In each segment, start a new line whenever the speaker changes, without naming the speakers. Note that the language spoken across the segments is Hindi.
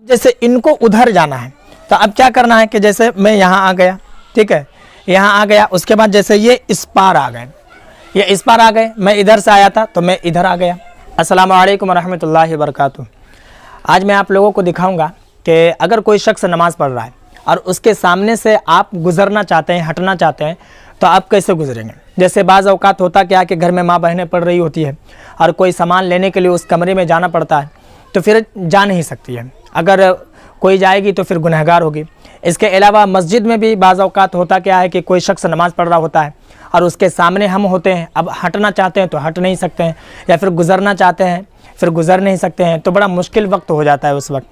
जैसे इनको उधर जाना है तो अब क्या करना है कि जैसे मैं यहाँ आ गया, ठीक है, यहाँ आ गया, उसके बाद जैसे ये इस पार आ गए, ये इस पार आ गए, मैं इधर से आया था तो मैं इधर आ गया। अस्सलामु अलैकुम रहमतुल्लाहि व बरकातुहू। आज मैं आप लोगों को दिखाऊंगा कि अगर कोई शख्स नमाज़ पढ़ रहा है और उसके सामने से आप गुजरना चाहते हैं, हटना चाहते हैं, तो आप कैसे गुजरेंगे। जैसे बाज़ औक़ात होता क्या कि घर में माँ बहनें पढ़ रही होती है और कोई सामान लेने के लिए उस कमरे में जाना पड़ता है तो फिर जा नहीं सकती है, अगर कोई जाएगी तो फिर गुनहगार होगी। इसके अलावा मस्जिद में भी बाज़ औक़ात होता क्या है कि कोई शख्स नमाज़ पढ़ रहा होता है और उसके सामने हम होते हैं, अब हटना चाहते हैं तो हट नहीं सकते हैं, या फिर गुज़रना चाहते हैं फिर गुज़र नहीं सकते हैं, तो बड़ा मुश्किल वक्त हो जाता है उस वक्त।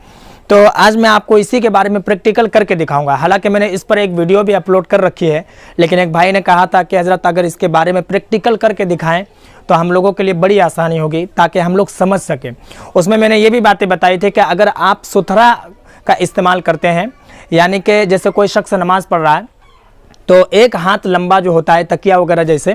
तो आज मैं आपको इसी के बारे में प्रैक्टिकल करके दिखाऊंगा। हालांकि मैंने इस पर एक वीडियो भी अपलोड कर रखी है, लेकिन एक भाई ने कहा था कि हज़रत अगर इसके बारे में प्रैक्टिकल करके दिखाएं तो हम लोगों के लिए बड़ी आसानी होगी ताकि हम लोग समझ सकें। उसमें मैंने ये भी बातें बताई थी कि अगर आप सुथरा का इस्तेमाल करते हैं, यानी कि जैसे कोई शख्स नमाज़ पढ़ रहा है तो एक हाथ लंबा जो होता है तकिया वगैरह जैसे,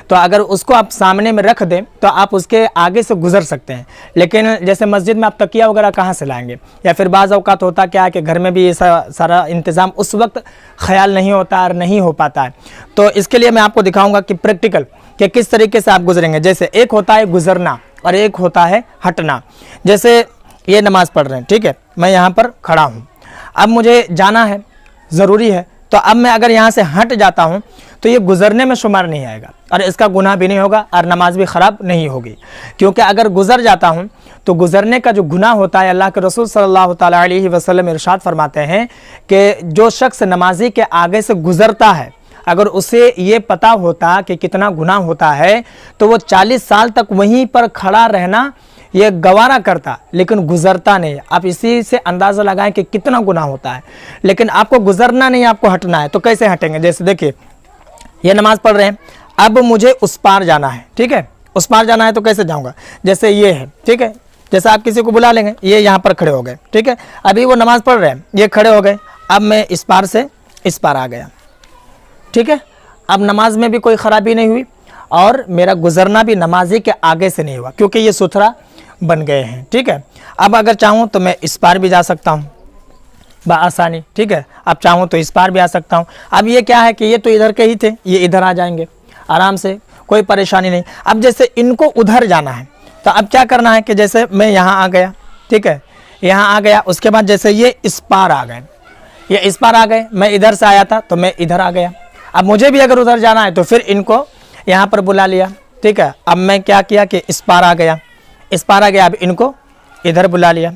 तो अगर उसको आप सामने में रख दें तो आप उसके आगे से गुजर सकते हैं। लेकिन जैसे मस्जिद में आप तकिया वगैरह कहाँ से लाएंगे, या फिर बाज़ औक़ात होता क्या है कि घर में भी ये सारा इंतज़ाम उस वक्त ख्याल नहीं होता और नहीं हो पाता है। तो इसके लिए मैं आपको दिखाऊंगा कि प्रैक्टिकल कि किस तरीके से आप गुजरेंगे। जैसे एक होता है गुजरना और एक होता है हटना। जैसे ये नमाज़ पढ़ रहे हैं, ठीक है, मैं यहाँ पर खड़ा हूँ, अब मुझे जाना है, ज़रूरी है, तो अब मैं अगर यहाँ से हट जाता हूँ तो ये गुज़रने में शुमार नहीं आएगा और इसका गुनाह भी नहीं होगा और नमाज भी ख़राब नहीं होगी। क्योंकि अगर गुज़र जाता हूँ तो गुज़रने का जो गुनाह होता है, अल्लाह के रसूल सल्लल्लाहु ताला अलैहि वसल्लम इरशाद फरमाते हैं कि जो शख्स नमाजी के आगे से गुज़रता है, अगर उसे ये पता होता कि कितना गुनाह होता है तो वो 40 साल तक वहीं पर खड़ा रहना ये गवारा करता, लेकिन गुजरता नहीं। आप इसी से अंदाज़ा लगाएं कि कितना गुनाह होता है। लेकिन आपको गुजरना नहीं, आपको हटना है, तो कैसे हटेंगे। जैसे देखिए ये नमाज़ पढ़ रहे हैं, अब मुझे उस पार जाना है, ठीक है, उस पार जाना है तो कैसे जाऊंगा। जैसे ये है, ठीक है, जैसे आप किसी को बुला लेंगे, ये यहाँ पर खड़े हो गए, ठीक है, अभी वो नमाज़ पढ़ रहे हैं, ये खड़े हो गए, अब मैं इस पार से इस पार आ गया, ठीक है। अब नमाज में भी कोई ख़राबी नहीं हुई और मेरा गुजरना भी नमाजी के आगे से नहीं हुआ, क्योंकि ये सुथरा बन गए हैं, ठीक है। अब अगर चाहूँ तो मैं इस पार भी जा सकता हूँ बआसानी, ठीक है, अब चाहूँ तो इस पार भी आ सकता हूँ। अब ये क्या है कि ये तो इधर के ही थे, ये इधर आ जाएंगे आराम से, कोई परेशानी नहीं। अब जैसे इनको उधर जाना है तो अब क्या करना है कि जैसे मैं यहाँ आ गया, ठीक है, यहाँ आ गया, उसके बाद जैसे ये इस पार आ गए, ये इस पार आ गए, मैं इधर से आया था तो मैं इधर आ गया। अब मुझे भी अगर उधर जाना है तो फिर इनको यहाँ पर बुला लिया, ठीक है। अब मैं क्या किया कि इस पार आ गया, इस पार आ गया, अब इनको इधर बुला लिया,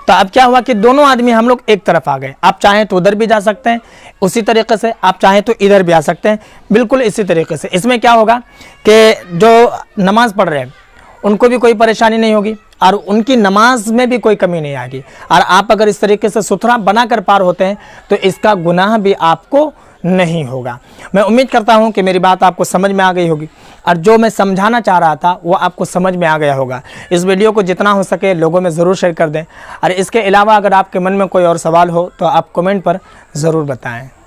तो अब क्या हुआ कि दोनों आदमी हम लोग एक तरफ आ गए। आप चाहें तो उधर भी जा सकते हैं उसी तरीके से, आप चाहें तो इधर भी आ सकते हैं बिल्कुल इसी तरीके से। इसमें क्या होगा कि जो नमाज़ पढ़ रहे हैं उनको भी कोई परेशानी नहीं होगी और उनकी नमाज में भी कोई कमी नहीं आएगी। और आप अगर इस तरीके से सुथरा बनाकर पार होते हैं तो इसका गुनाह भी आपको नहीं होगा। मैं उम्मीद करता हूं कि मेरी बात आपको समझ में आ गई होगी और जो मैं समझाना चाह रहा था वो आपको समझ में आ गया होगा। इस वीडियो को जितना हो सके लोगों में ज़रूर शेयर कर दें और इसके अलावा अगर आपके मन में कोई और सवाल हो तो आप कमेंट पर ज़रूर बताएं।